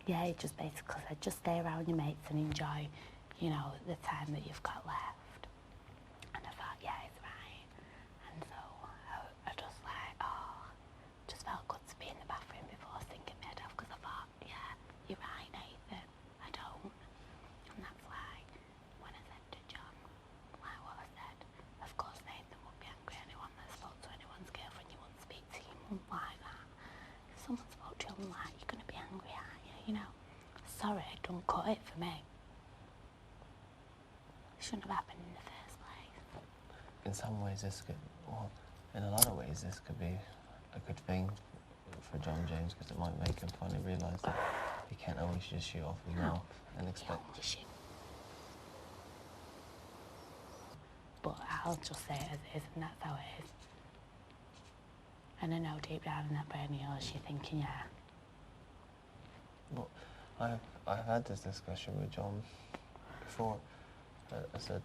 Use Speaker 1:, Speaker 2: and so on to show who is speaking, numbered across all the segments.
Speaker 1: Yeah, he just basically said, just stay around your mates and enjoy, you know, the time that you've got left. And I thought, yeah, he's right. And so I just like, just felt good to be in the bathroom before sinking my head off, because I thought, yeah, you're right, Nathan, I don't. And that's why when I said to John, like what I said, of course Nathan would be angry. Anyone that spoke to anyone's girlfriend, you wouldn't speak to your mum like that. If someone spoke to your mum like, you're going to be angry, aren't you? You know, sorry, don't cut it for me. It shouldn't have happened in the first place.
Speaker 2: In some ways this could, well, in a lot of ways this could be a good thing for John James, because it might make him finally realise that he can't always just shoot off his mouth and expect...
Speaker 1: But I'll just say it as it is, and that's how it is. And I know deep down in that brain of yours, you're thinking, yeah.
Speaker 2: Well, I've had this discussion with John before. I said,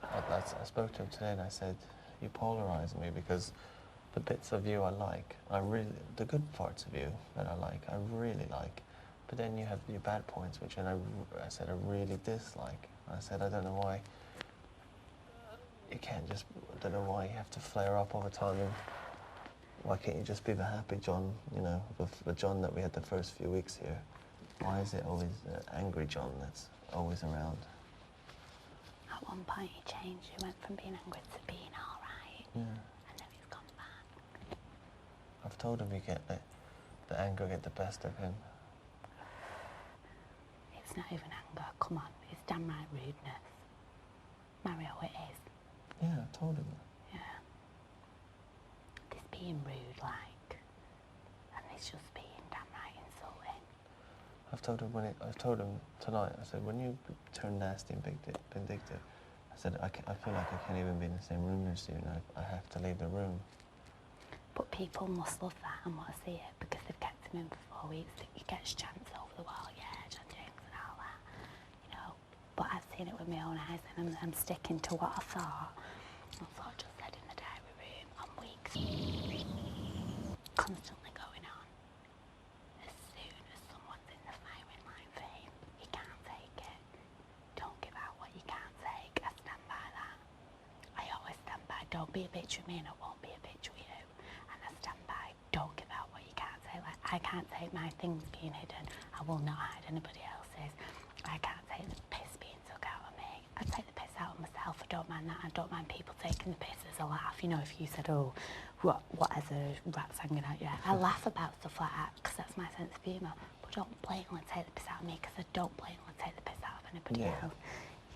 Speaker 2: I spoke to him today and I said, you polarise me, because the bits of you I like, the good parts of you that I really like. But then you have your bad points, which I said I really dislike. I said, I don't know why you can't just, I don't know why you have to flare up all the time, and why can't you just be the happy John, you know, the John that we had the first few weeks here? Why is it always angry John that's always around?
Speaker 1: At one point he changed, he went from being angry to being alright.
Speaker 2: Yeah.
Speaker 1: And then he's gone back.
Speaker 2: I've told him the anger get the best of him.
Speaker 1: It's not even anger, come on, it's damn right rudeness. Mario, it is.
Speaker 2: Yeah, I told him.
Speaker 1: Yeah. This being rude, like, and it's just being damn right insulting.
Speaker 2: I've told him tonight, I said, when you turn nasty and vindictive, I said, I feel like I can't even be in the same room as you, and I have to leave the room.
Speaker 1: But people must love that and want to see it, because they've kept him in for 4 weeks. He gets chants over the wall, yeah, John James and all that, you know. But I've seen it with my own eyes, and I'm sticking to what I thought. That's what I just said in the diary room on weeks. Constantly going on. As soon as someone's in the firing line for him, he can't take it. Don't give out what you can't take. I stand by that. I always stand by, don't be a bitch with me and I won't be a bitch with you. And I stand by, don't give out what you can't take. Like, I can't take my things being hidden. I will not hide anybody else's. I can't take the piss being took out of me. I take the piss out of myself. I don't mind that. I don't mind people taking the piss as a laugh. You know, if you said, oh, what has a rat's hanging out your head? I laugh about stuff like that because that's my sense of humour. But don't blatantly take the piss out of me, because I don't blatantly take the piss out of anybody else.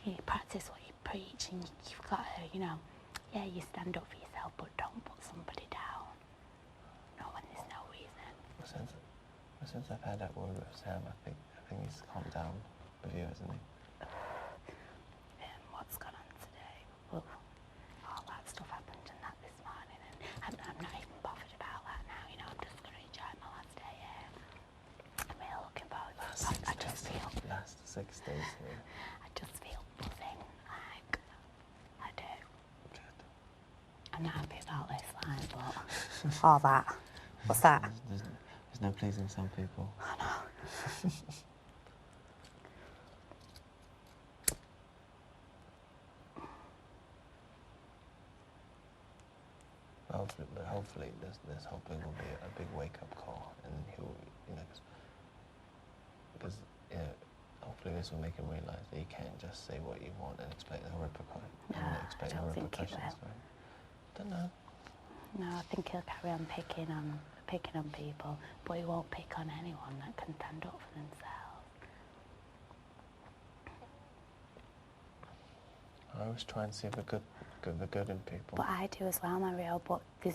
Speaker 1: You practice what you preach, and you've got to, you know, yeah, you stand up for yourself, but don't put somebody down. Not when there's no reason.
Speaker 2: Since I've had that word with Sam, I think he's calmed down with you, hasn't he?
Speaker 1: What's gone on today? Well, all that stuff happened and that this morning, and I'm not even bothered about that now. You know, I'm just going to enjoy my last day here. I'm really looking forward to it. I just feel...
Speaker 2: Last 6 days here.
Speaker 1: I just feel buzzing, like, I do.
Speaker 2: Good.
Speaker 1: I'm not happy about this, like, but all that. What's that?
Speaker 2: There's no pleasing some people.
Speaker 1: I know.
Speaker 2: Hopefully this whole thing will be a big wake-up call, and he'll, you know, because hopefully this will make him realise that you can't just say what you want and expect no repercussions.
Speaker 1: I don't think he will.
Speaker 2: Right? Don't know.
Speaker 1: No, I think he'll carry on picking on people, but he won't pick on anyone that can stand up for themselves.
Speaker 2: I always try and see the good in people.
Speaker 1: But I do as well, Mario, but you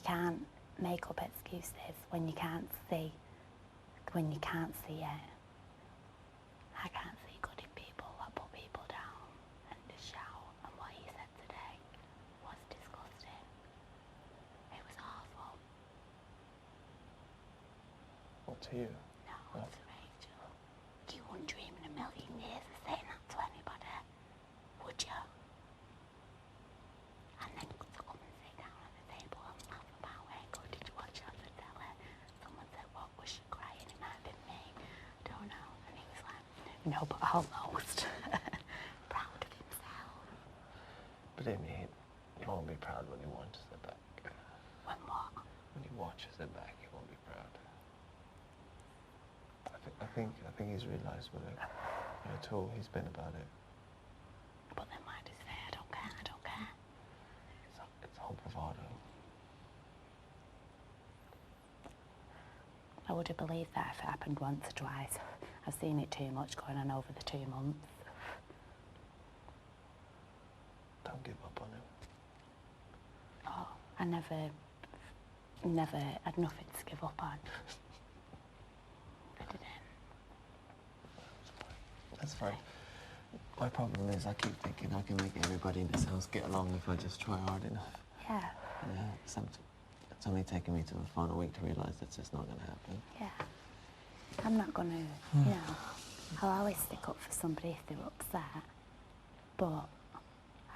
Speaker 1: can't make up excuses when you can't see it. I can't see good in people that put people down and just shout, and what he said today was disgusting. It was awful.
Speaker 2: What, to you?
Speaker 1: No, to Rachel. You wouldn't dream in a million years of saying that to anybody, would you? And then to come and sit down at the table and laugh about it. Go, did you watch it on the telly? Someone said, what was she crying? No, but almost. Proud of himself.
Speaker 2: But I mean, he won't be proud when he watches it back.
Speaker 1: When what?
Speaker 2: When he watches it back, he won't be proud. I think he's realised what a tool he's been about it.
Speaker 1: But then why does he say, I don't care?
Speaker 2: It's all bravado.
Speaker 1: I would have believed that if it happened once or twice. I've seen it too much going on over the 2 months.
Speaker 2: Don't give up on him.
Speaker 1: Oh, I never had nothing to give up on. I didn't.
Speaker 2: That's fine. My problem is I keep thinking I can make everybody in this house get along if I just try hard enough.
Speaker 1: Yeah.
Speaker 2: Yeah, it's only taken me to the final week to realise that's just not going to happen.
Speaker 1: Yeah. I'm not going to, you know, I'll always stick up for somebody if they're upset, but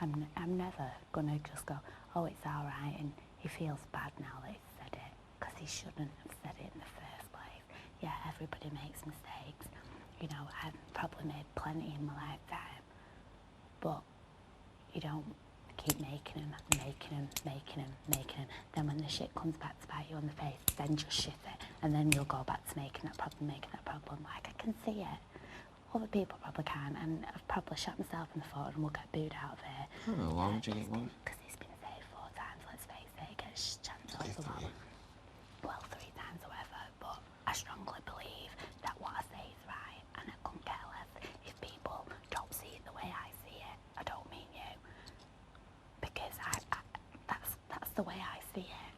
Speaker 1: I'm never going to just go, oh, it's all right, and he feels bad now that he's said it, because he shouldn't have said it in the first place. Yeah, everybody makes mistakes. You know, I've probably made plenty in my lifetime, but you don't keep making them. Then when the shit comes back to bite you on the face, then just shit it, and then you'll go back to making that problem. Like, I can see it. Other people probably can't, and I've probably shot myself in the foot and will get booed out of it.
Speaker 2: Oh, why would you get one?
Speaker 1: Because he's been saved 4 times, let's face it. He gets chance over well, 3 times or whatever, but I strongly believe that what I say is right, and I couldn't care less if people don't see it the way I see it. I don't mean you, because that's the way I see it.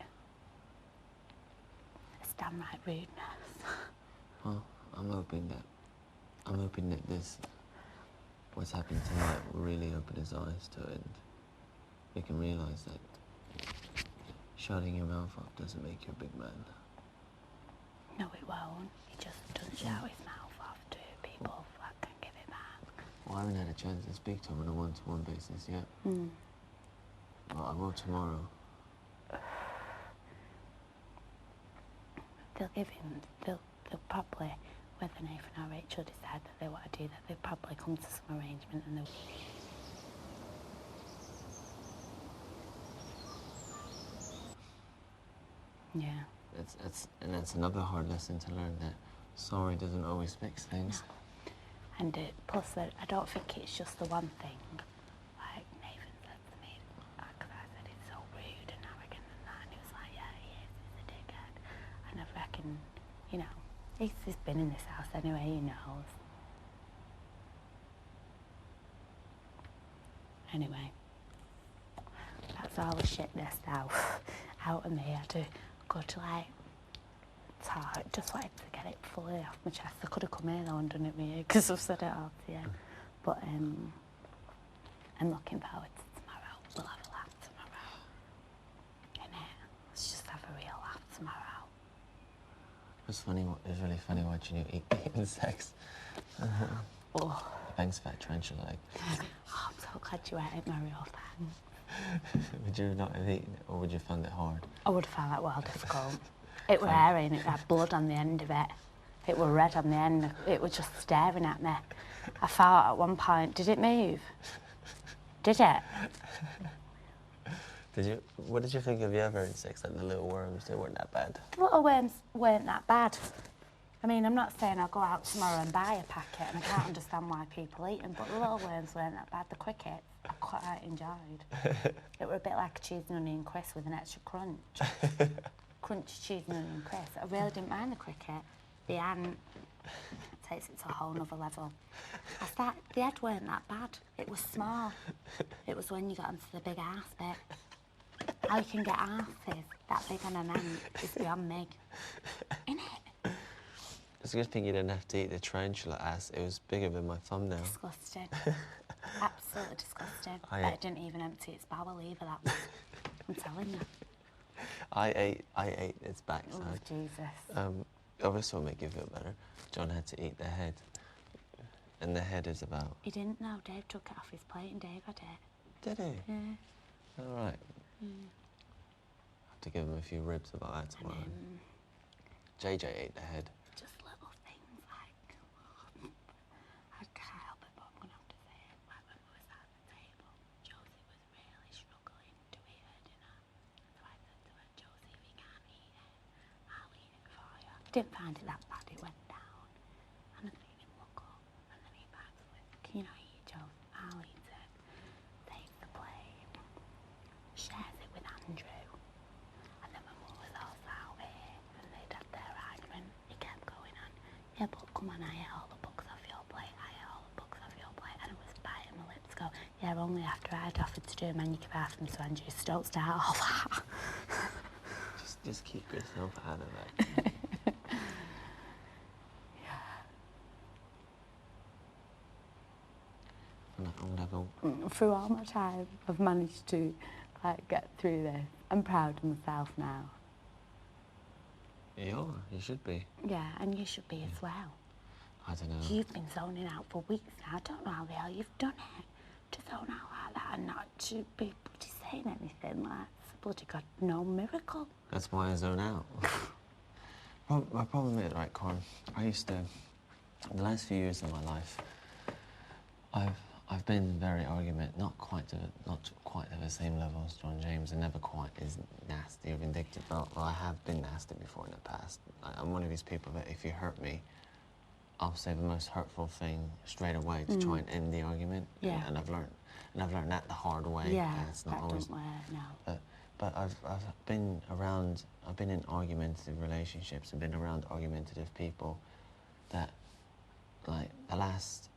Speaker 1: It's downright rudeness.
Speaker 2: Well, I'm hoping that this, what's happened tonight, will really open his eyes to it, and he can realise that shutting your mouth up doesn't make you a big man.
Speaker 1: No, it won't. He just doesn't shout his mouth off to people that can give it back.
Speaker 2: Well, I haven't had a chance to speak to him on a one-to-one basis yet. Well, I will tomorrow.
Speaker 1: They'll probably, whether Nathan or Rachel decide that they want to do that, they'll probably come to some arrangement and they'll... Yeah.
Speaker 2: That's another hard lesson to learn, that sorry doesn't always fix things.
Speaker 1: No. And plus, I don't think it's just the one thing. Like Nathan said to me, because I said it's so rude and arrogant and that, and he was like, yeah, he is, he's a dickhead. And I reckon, you know, he's been in this house anyway, he knows. Anyway, that's all the shitness out of me. I had to go to like talk, just wanted to get it fully off my chest. I could have come here though and done it with you because I've said it all to you. But I'm looking forward to tomorrow. We'll have a laugh tomorrow. Innit? Let's just have a real laugh tomorrow.
Speaker 2: It's really funny watching you eat insects.
Speaker 1: Oh.
Speaker 2: Thanks for that tarantula egg.
Speaker 1: Oh, I'm so glad you ate it, my real thing.
Speaker 2: Would you not have eaten it, or would you find it hard?
Speaker 1: I would have found that well difficult. It were hairy and it had blood on the end of it. It were red on the end. It was just staring at me. I thought at one point, did it move? Did it?
Speaker 2: What did you think of the other insects, like the little worms? They weren't that bad.
Speaker 1: The little worms weren't that bad. I mean, I'm not saying I'll go out tomorrow and buy a packet, and I can't understand why people eat them, but the little worms weren't that bad. The crickets I quite enjoyed. It were a bit like a cheese and onion crisp with an extra crunch. Crunchy cheese and onion crisp. I really didn't mind the cricket. The ant takes it to a whole nother level. The head weren't that bad. It was small. It was when you got onto the big arse bit. How you can get arses that big on an ant is beyond me. Innit?
Speaker 2: It's a good thing you didn't have to eat the tarantula ass. It was bigger than my thumbnail.
Speaker 1: Disgusting. Absolutely disgusting. I didn't even empty its bowel either, that was. I'm telling you.
Speaker 2: I ate its backside.
Speaker 1: Oh, Jesus.
Speaker 2: Oh, this will make you feel better. John had to eat the head. And the head is about...
Speaker 1: He didn't know. Dave took it off his plate and Dave had it.
Speaker 2: Did he?
Speaker 1: Yeah.
Speaker 2: All right. I have to give him a few ribs about that tomorrow. JJ ate the head.
Speaker 1: Just little things like... I I didn't find it that bad. It went down. And I made him look up. And then he backs with, can you not eat, Joe? I'll eat it. Takes the plate. Shares it with Andrew. And then my mum was also out here. And they'd had their argument. He kept going on. Yeah, but come on, I ate all the books off your plate. I ate all the books off your plate. And I was biting my lips go, yeah, only after I'd offered to do a manicure bathroom to Andrew, so don't start all that.
Speaker 2: Just keep yourself out of that.
Speaker 1: Through all my time, I've managed to get through this. I'm proud of myself now.
Speaker 2: You are, you should be.
Speaker 1: Yeah, and you should be as well.
Speaker 2: I don't know.
Speaker 1: You've been zoning out for weeks now. I don't know how the hell you've done it. To zone out like that and not to be bloody saying anything like it's a bloody god no miracle.
Speaker 2: That's why I zone out. My problem is, right, Corin, I used to, the last few years of my life, I've been very not quite to the same level as John James, and never quite as nasty or vindictive. Well, I have been nasty before in the past. I'm one of these people that if you hurt me, I'll say the most hurtful thing straight away to try and end the argument.
Speaker 1: Yeah.
Speaker 2: And I've learned that the hard way.
Speaker 1: Yeah,
Speaker 2: it's not
Speaker 1: that
Speaker 2: always.
Speaker 1: don't work, no.
Speaker 2: But I've been in argumentative relationships and been around argumentative people that, like, the last.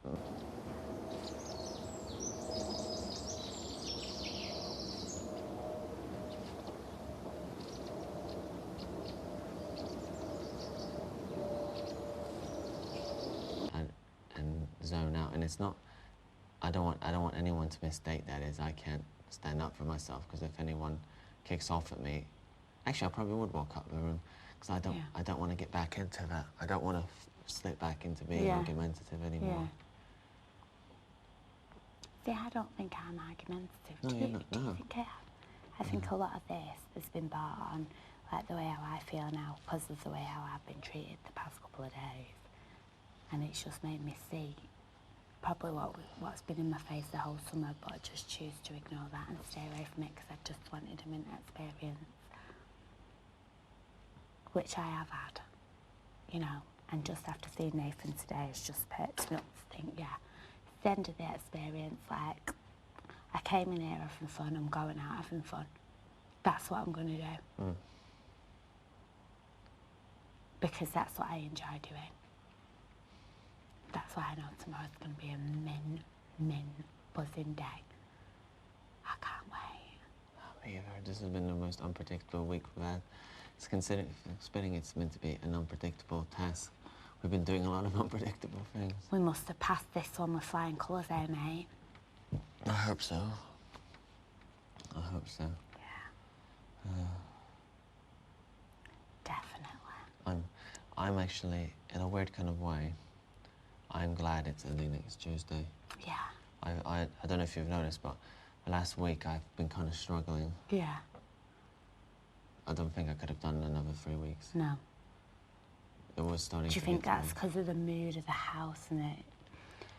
Speaker 2: And zone out, and it's not. I don't want anyone to mistake that as I can't stand up for myself, because if anyone kicks off at me, actually I probably would walk out of the room, because I don't want to get back into that. I don't want to slip back into being argumentative anymore.
Speaker 1: See, I don't think I'm argumentative.
Speaker 2: No,
Speaker 1: do
Speaker 2: you're
Speaker 1: you,
Speaker 2: not,
Speaker 1: do you
Speaker 2: no.
Speaker 1: think I am? I think a lot of this has been brought on, like the way how I feel now, because of the way how I've been treated the past couple of days. And it's just made me see probably what's been in my face the whole summer, but I just choose to ignore that and stay away from it because I just wanted a minute experience, which I have had, you know. And just after seeing Nathan today, it's just perked me up to think, yeah, it's the end of the experience. Like, I came in here having fun, I'm going out having fun. That's what I'm going to do. Because that's what I enjoy doing. That's why I know tomorrow's going to be a min buzzing day. I can't wait.
Speaker 2: Me either. This has been the most unpredictable week we've had. It's considered, spinning it's meant to be an unpredictable task. We've been doing a lot of unpredictable things.
Speaker 1: We must have passed this one with flying colours, eh, mate?
Speaker 2: I hope so. I hope so.
Speaker 1: Yeah. Definitely.
Speaker 2: I'm actually, in a weird kind of way, I'm glad it's early next Tuesday.
Speaker 1: Yeah.
Speaker 2: I don't know if you've noticed, but the last week I've been kind of struggling.
Speaker 1: Yeah.
Speaker 2: I don't think I could have done another 3 weeks.
Speaker 1: No.
Speaker 2: It was starting to
Speaker 1: Do you think that's because of the mood of the house and it?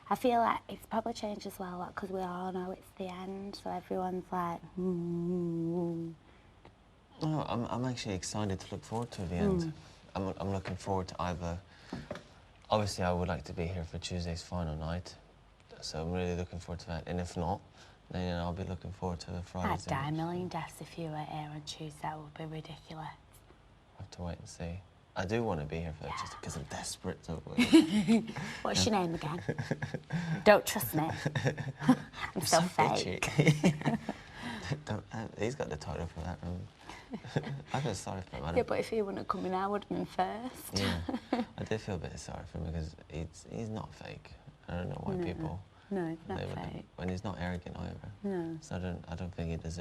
Speaker 1: I feel like it's probably changed as well, because we all know it's the end, so everyone's like,
Speaker 2: No, I'm actually excited to look forward to the end. I'm looking forward to either. Obviously, I would like to be here for Tuesday's final night, so I'm really looking forward to that. And if not, then I'll be looking forward to the Friday's.
Speaker 1: I'd die a million deaths if you were here on Tuesday. That would be ridiculous.
Speaker 2: I have to wait and see. I do want to be here for that, just because I'm desperate to.
Speaker 1: What's your name again? Don't trust me. I'm so fake.
Speaker 2: He's got the title for that room. I feel sorry for him.
Speaker 1: Yeah, but if he wouldn't have come in, I would have been first.
Speaker 2: Yeah, I did feel a bit sorry for him because he's not fake. I don't know why people.
Speaker 1: No, it's not fake.
Speaker 2: When he's not arrogant either.
Speaker 1: No.
Speaker 2: So I don't think he deserves.